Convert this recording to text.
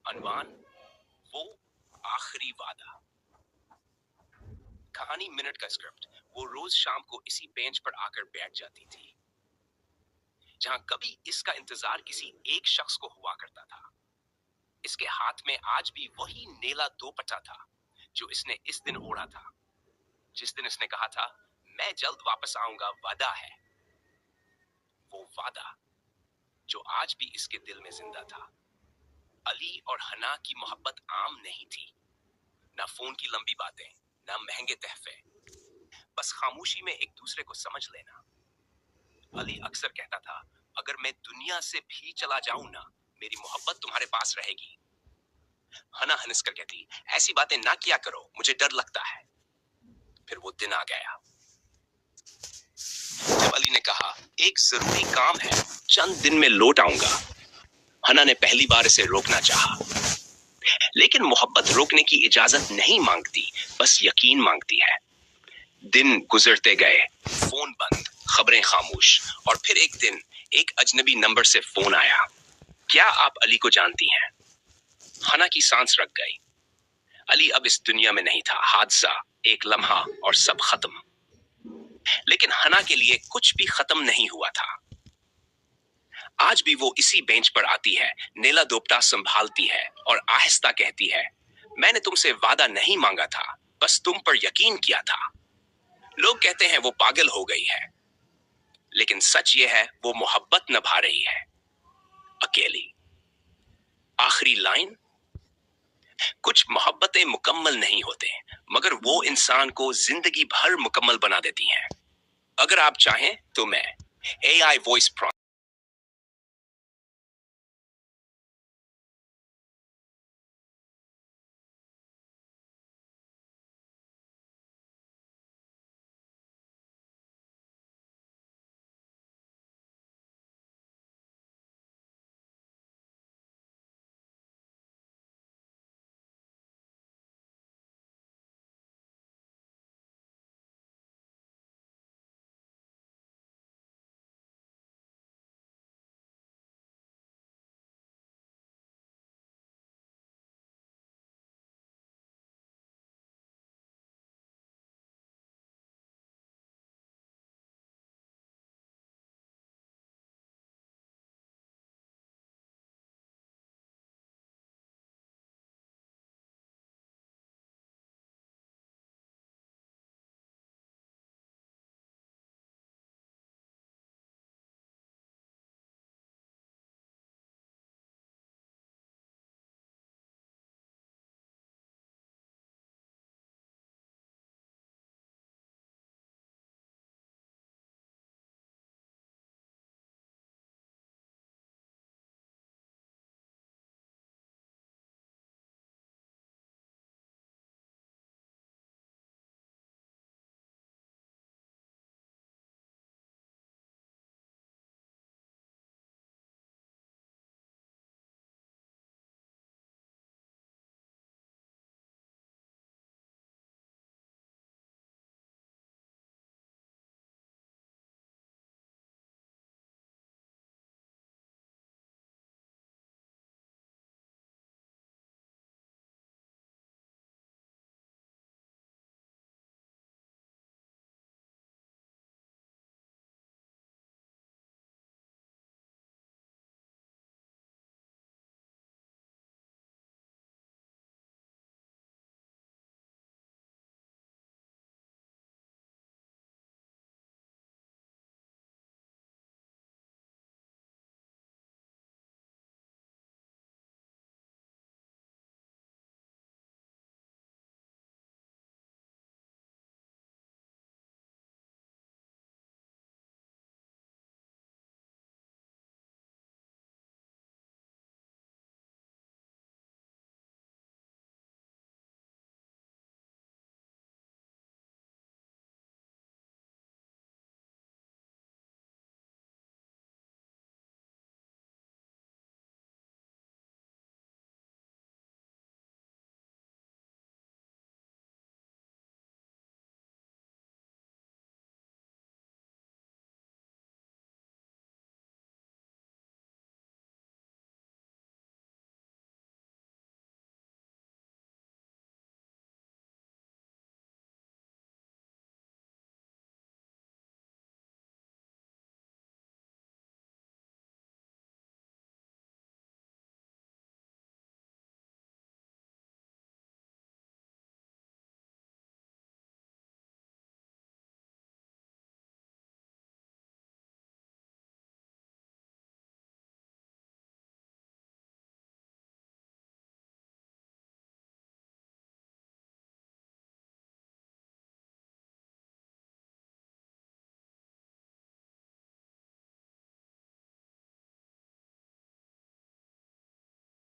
अनवान वो आखिरी वादा। कहानी मिनट का स्क्रिप्ट। वो रोज शाम को इसी बेंच पर आकर बैठ जाती थी जहां कभी इसका इंतजार किसी एक शख्स को हुआ करता था। इसके हाथ में आज भी वही नीला दोपट्टा था जो इसने इस दिन ओढ़ा था जिस दिन इसने कहा था, मैं जल्द वापस आऊंगा, वादा है। वो वादा जो आज भी इसके दिल में जिंदा था। अली और हना की मोहब्बत आम नहीं थी। ना फोन की लंबी बातें, ना महंगे तहफे, बस खामोशी में एक दूसरे को समझ लेना। अली अक्सर कहता था, अगर मैं दुनिया से भी चला जाऊं ना, मेरी मोहब्बत तुम्हारे पास रहेगी। हना हंसकर कहती, ऐसी बातें ना किया करो, मुझे डर लगता है। फिर वो दिन आ गया जब अली ने कहा, एक जरूरी काम है, चंद दिन में लौट आऊंगा। हना ने पहली बार इसे रोकना चाहा, लेकिन मोहब्बत रोकने की इजाजत नहीं मांगती, बस यकीन मांगती है। दिन गुजरते गए, फोन बंद, खबरें खामोश, और फिर एक दिन एक अजनबी नंबर से फोन आया। क्या आप अली को जानती हैं? हना की सांस रुक गई। अली अब इस दुनिया में नहीं था। हादसा, एक लम्हा और सब खत्म। लेकिन हना के लिए कुछ भी खत्म नहीं हुआ था। आज भी वो इसी बेंच पर आती है, नीला दोपट्टा संभालती है और आहिस्ता कहती है, मैंने तुमसे वादा नहीं मांगा था, बस तुम पर यकीन किया था। लोग कहते हैं वो पागल हो गई है, लेकिन सच ये है वो मोहब्बत निभा रही है, अकेली। आखिरी लाइन, कुछ मोहब्बतें मुकम्मल नहीं होते, मगर वो इंसान को जिंदगी भर मुकम्मल बना देती हैं। अगर आप चाहें तो मैं AI वॉइस